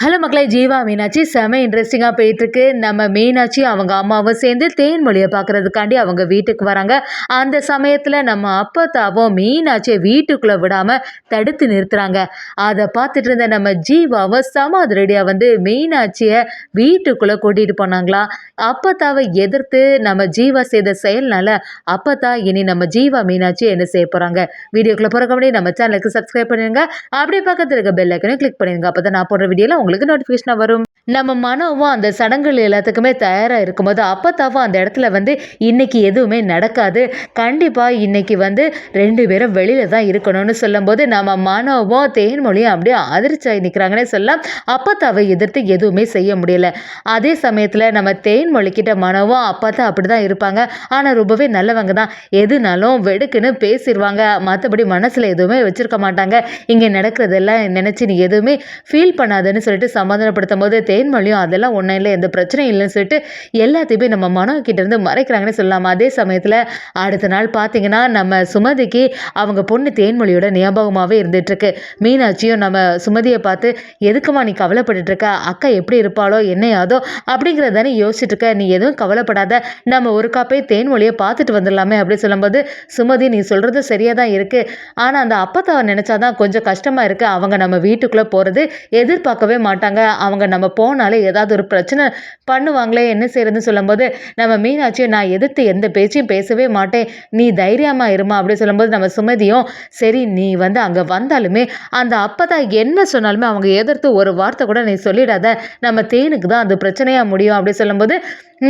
Hello மக்களே, ஜீவா மீனாட்சி செம இன்ட்ரெஸ்டிங்காக போயிட்டுருக்கு. நம்ம மீனாட்சி அவங்க அம்மாவும் சேர்ந்து தேன்மொழியை பார்க்குறதுக்காண்டி அவங்க வீட்டுக்கு வராங்க. அந்த சமயத்தில் நம்ம அப்பத்தாவும் மீனாட்சியை வீட்டுக்குள்ளே விடாமல் தடுத்து நிறுத்துகிறாங்க. அதை பார்த்துட்டு இருந்த நம்ம ஜீவாவும் சமாதிரடியாக வந்து மீனாட்சியை வீட்டுக்குள்ளே கூட்டிகிட்டு போனாங்களாம். அப்பத்தாவை எதிர்த்து நம்ம ஜீவா செய்த செயல்னால அப்பத்தா இனி நம்ம ஜீவா மீனாட்சி என்ன செய்ய போகிறாங்க? வீடியோக்குள்ளே போகிறக்க முன்னாடி நம்ம சேனலுக்கு சப்ஸ்கிரைப் பண்ணிடுங்க. அப்படியே பக்கத்தில் இருக்க பெல் ஐக்கனையும் கிளிக் பண்ணிடுங்க. அப்போ தான் நான் போடுற வீடியோவில் உங்களுக்கு நோட்டிஃபிகேஷனாக வரும். நம்ம மனோவும் அந்த சடங்குகள் எல்லாத்துக்குமே தயாராக இருக்கும்போது அப்பத்தாவும் அந்த இடத்துல வந்து இன்னைக்கு எதுவுமே நடக்காது, கண்டிப்பாக இன்னைக்கு வந்து 2 பேரும் வெளியில தான் இருக்கணும்னு சொல்லும்போது நம்ம மனோவும் தேன்மொழியும் அப்படியே அதிர்ச்சியாகி நிற்கிறாங்கன்னே சொல்லலாம். அப்பத்தாவை எதிர்த்து எதுவுமே செய்ய முடியல. அதே சமயத்தில் நம்ம தேன்மொழிக்கிட்ட மனோவும் அப்பத்தா அப்படி தான் இருப்பாங்க, ஆனால் ரொம்பவே நல்லவங்க தான், எதுனாலும் வெடுக்குன்னு பேசிடுவாங்க, மற்றபடி மனசில் எதுவுமே வச்சுருக்க மாட்டாங்க. இங்கே நடக்கிறதெல்லாம் நினச்சி நீ எதுவுமே ஃபீல் பண்ணாதுன்னு சொல்லிட்டு சமாதானப்படுத்தும் போது தேன்மொழியும் அதெல்லாம் ஒன்றும் இல்லை, எந்த பிரச்சனையும் இல்லைன்னு சொல்லிட்டு எல்லாத்தையுமே நம்ம மனோ கிட்டேருந்து மறைக்கிறாங்கன்னு சொல்லலாம். அதே சமயத்தில் அடுத்த நாள் பார்த்தீங்கன்னா நம்ம சுமதிக்கு அவங்க பொண்ணு தேன்மொழியோட ஞாபகமாகவே இருந்துகிட்ருக்கு. மீனாட்சியும் நம்ம சுமதியை பார்த்து எதுக்குமா நீ கவலைப்பட்டுட்டு இருக்க, அக்கா எப்படி இருப்பாளோ என்னையாதோ அப்படிங்கிறதானே யோசிச்சுட்டு இருக்க, நீ எதுவும் கவலைப்படாத, நம்ம ஒரு காப்பே தேன்மொழியை பார்த்துட்டு வந்துடலாமே அப்படின்னு சொல்லும்போது சுமதி நீ சொல்கிறது சரியாக தான் இருக்குது, ஆனால் அந்த அப்பத்தாவை நினச்சாதான் கொஞ்சம் கஷ்டமாக இருக்குது, அவங்க நம்ம வீட்டுக்குள்ளே போகிறது எதிர்பார்க்கவே மாட்டாங்க, அவங்க நம்ம போனாலே ஏதாவது ஒரு பிரச்சனை பண்ணுவாங்களே என்ன செய்யறதுன்னு சொல்லும்போது நம்ம மீனாட்சியை நான் எதிர்த்து எந்த பேச்சையும் பேசவே மாட்டேன், நீ தைரியமா இருமா அப்படின்னு சொல்லும்போது நம்ம சுமதியும் சரி நீ வந்து அங்கே வந்தாலுமே அந்த அப்பதான் என்ன சொன்னாலுமே அவங்க எதிர்த்து ஒரு வார்த்தை கூட நீ சொல்லிடாத, நம்ம தேனுக்கு தான் அது பிரச்சனையாக முடியும் அப்படின்னு சொல்லும்போது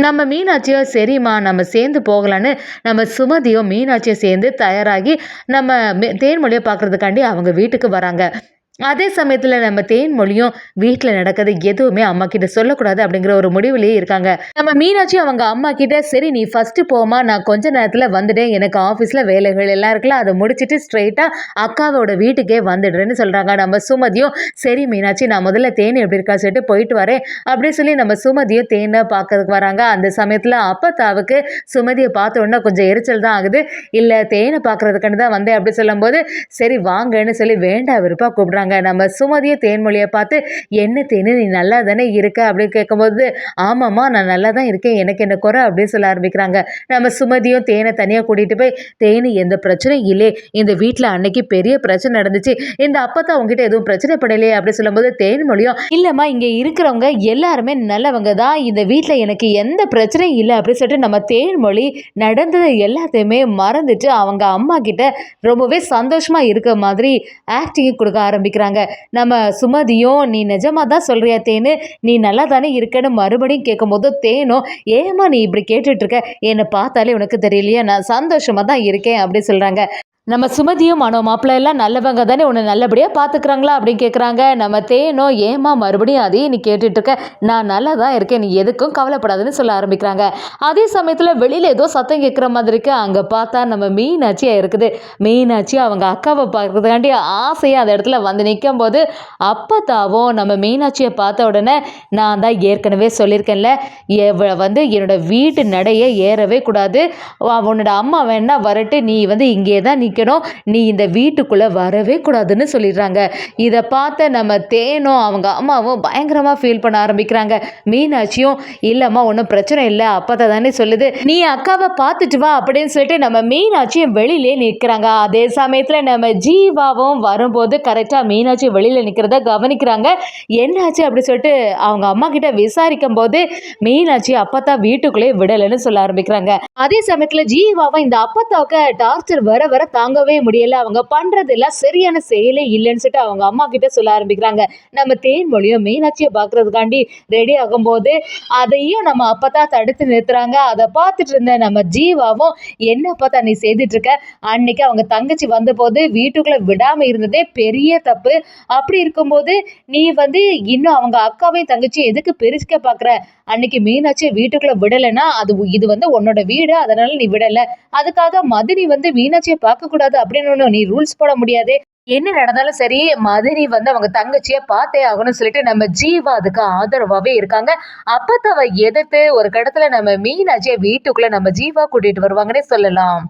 நம்ம மீனாட்சியோ சரிம்மா நம்ம சேர்ந்து போகலான்னு நம்ம சுமதியும் மீனாட்சியை சேர்ந்து தயாராகி நம்ம தேன்மொழியை பார்க்கறதுக்காண்டி அவங்க வீட்டுக்கு வராங்க. அதே சமயத்தில் நம்ம தேன்மொழியும் வீட்டில் நடக்கிறது எதுவுமே அம்மா கிட்ட சொல்லக்கூடாது அப்படிங்கிற ஒரு முடிவுலேயே இருக்காங்க. நம்ம மீனாட்சி அவங்க அம்மா கிட்ட சரி நீ ஃபஸ்ட்டு போமா, நான் கொஞ்ச நேரத்தில் வந்துட்டேன், எனக்கு ஆஃபீஸில் வேலைகள் எல்லாம் இருக்குல்ல, அதை முடிச்சுட்டு ஸ்ட்ரெயிட்டாக அக்காவோட வீட்டுக்கே வந்துடுறேன்னு சொல்கிறாங்க. நம்ம சுமதியும் சரி மீனாட்சி நான் முதல்ல தேன் எப்படி இருக்கா சொல்லிட்டு போயிட்டு வரேன் அப்படின்னு சொல்லி நம்ம சுமதியும் தேனை பார்க்கறதுக்கு வராங்க. அந்த சமயத்தில் அப்பத்தாவுக்கு சுமதியை பார்த்த உடனே கொஞ்சம் எரிச்சல் தான் ஆகுது. இல்லை தேனை பார்க்கறதுக்கான தான் வந்தேன் அப்படி சொல்லும்போது சரி வாங்கன்னு சொல்லி வேண்டா விருப்பா கூப்பிட்றாங்க. நம்ம சுமதியை தேன்மொழியை பார்த்து என்ன தேனு நீ நல்லா தானே இருக்க அப்படின்னு கேட்கும்போது ஆமாம்மா நான் நல்லா தான் இருக்கேன், எனக்கு என்ன குறை அப்படின்னு சொல்ல ஆரம்பிக்கிறாங்க. நம்ம சுமதியும் தேனை தனியாக கூட்டிகிட்டு போய் தேனு எந்த பிரச்சனையும் இல்லை, இந்த வீட்டில் அன்னைக்கு பெரிய பிரச்சனை நடந்துச்சு, இந்த அப்பத்தான் உங்ககிட்ட எதுவும் பிரச்சனை படலையே அப்படின்னு சொல்லும்போது தேன்மொழியும் இல்லைம்மா இங்கே இருக்கிறவங்க எல்லாருமே நல்லவங்க தான், இந்த வீட்டில் எனக்கு எந்த பிரச்சனையும் இல்லை அப்படின்னு சொல்லிட்டு நம்ம தேன்மொழி நடந்தது எல்லாத்தையுமே மறந்துட்டு அவங்க அம்மா கிட்ட ரொம்பவே சந்தோஷமாக இருக்க மாதிரி ஆக்டிங் கொடுக்க ஆரம்பிக்கிறாங்க. நம்ம சுமதியும் நீ நிஜமாக தான் சொல்கிறியா தேனு, நீ நல்லா தானே இருக்கன்னு மறுபடியும் கேட்கும்போது தேனும் ஏமா நீ இப்படி கேட்டுட்டு இருக்க, என்னை பார்த்தாலே உனக்கு தெரியலையா நான் சந்தோஷமாக தான் இருக்கேன் அப்படின்னு சொல்கிறாங்க. நம்ம சுமதியும் மனோ மாப்பிள்ளை எல்லாம் நல்லவங்க தானே, உன்னை நல்லபடியாக பார்த்துக்கிறாங்களா அப்படின்னு கேட்குறாங்க. நம்ம தேனோ ஏமா மறுபடியும் அதையும் நீ கேட்டுட்ருக்க, நான் நல்லா தான் இருக்கேன், நீ எதுக்கும் கவலைப்படாதுன்னு சொல்ல ஆரம்பிக்கிறாங்க. அதே சமயத்தில் வெளியில் ஏதோ சத்தம் கேட்குற மாதிரி இருக்குது. அங்கே பார்த்தா நம்ம மீனாட்சியாக இருக்குது. மீனாட்சி அவங்க அக்காவை பார்க்கறதுக்காண்டி ஆசையாக அந்த இடத்துல வந்து நிற்கும் போது அப்பத்தாவும் நம்ம மீனாட்சியை பார்த்த உடனே நான் தான் ஏற்கனவே சொல்லியிருக்கேன்ல, வந்து என்னோட வீட்டு நடையை ஏறவே கூடாது, உன்னோட அம்மா வேணா வரட்டு, நீ வந்து இங்கே தான் நிற்கணும், நீ இந்த வீட்டுக்குள்ளே வரவே கூடாதுன்னு சொல்லிடுறாங்க. இதை பார்த்த நம்ம தேனும் அவங்க அம்மாவும் பயங்கரமாக ஃபீல் பண்ண ஆரம்பிக்கிறாங்க. மீனாட்சியும் இல்லைம்மா ஒன்றும் பிரச்சனை இல்லை, அப்போ தானே சொல்லுது, நீ அக்காவை பார்த்துட்டு வா அப்படின்னு சொல்லிட்டு நம்ம மீனாட்சியும் வெளியிலே நிற்கிறாங்க. அதே சமயத்தில் நம்ம ஜீவாவும் வரும்போது கரெக்டாக மீனாட்சி வெளியில் நிற்கிறத கவனிக்கிறாங்க. என்னாச்சு அப்படி சொல்லிட்டு அவங்க அம்மா கிட்ட விசாரிக்கும் போது மீனாட்சி அப்பத்தான் வீட்டுக்குள்ளே விடலைன்னு சொல்ல ஆரம்பிக்கிறாங்க. அதே சமயத்தில் ஜீவாவும் இந்த அப்பத்தாவுக்கு டார்ச்சர் வர வர தாங்கவே முடியல, அவங்க பண்றதெல்லாம் சரியான செயலே இல்லைன்னு சொல்லிட்டு அவங்க அம்மா கிட்ட சொல்ல ஆரம்பிக்கிறாங்க. நம்ம தேன்மொழியும் மீனாட்சியை பார்க்கறதுக்காண்டி ரெடி ஆகும்போது அதையும் நம்ம அப்பதான் தடுத்து நிறுத்துறாங்க. அதை பார்த்துட்டு இருந்த நம்ம ஜீவாவும் என்ன அப்பதான் நீ செய்துட்டு இருக்க, அன்னைக்கு அவங்க தங்கச்சி வந்த போது வீட்டுக்குள்ள விடாம இருந்ததே பெரிய தப்பு, அப்படி இருக்கும்போது நீ வந்து இன்னும் அவங்க அக்காவையும் தங்கச்சியும் எதுக்கு பிரிச்சுக்க பாக்குற, அன்னைக்கு மீனாட்சியை வீட்டுக்குள்ள விடலைன்னா இது வந்து உன்னோட வீடு, அதனால நீ விடல, அதுக்காக மதினி வந்து மீனாட்சியை பார்க்க கூடாது அப்படின்னு நீ ரூல்ஸ் போட முடியாது, என்ன நடந்தாலும் சரி மதினி வந்து அவங்க தங்கச்சியை பார்த்தே ஆகணும்னு சொல்லிட்டு நம்ம ஜீவா அதுக்கு ஆதரவாகவே இருக்காங்க. அப்பத்தாவை எதிர்த்து ஒரு கடத்துல நம்ம மீனாட்சியை வீட்டுக்குள்ள நம்ம ஜீவா கூட்டிட்டு வருவாங்கன்னே சொல்லலாம்.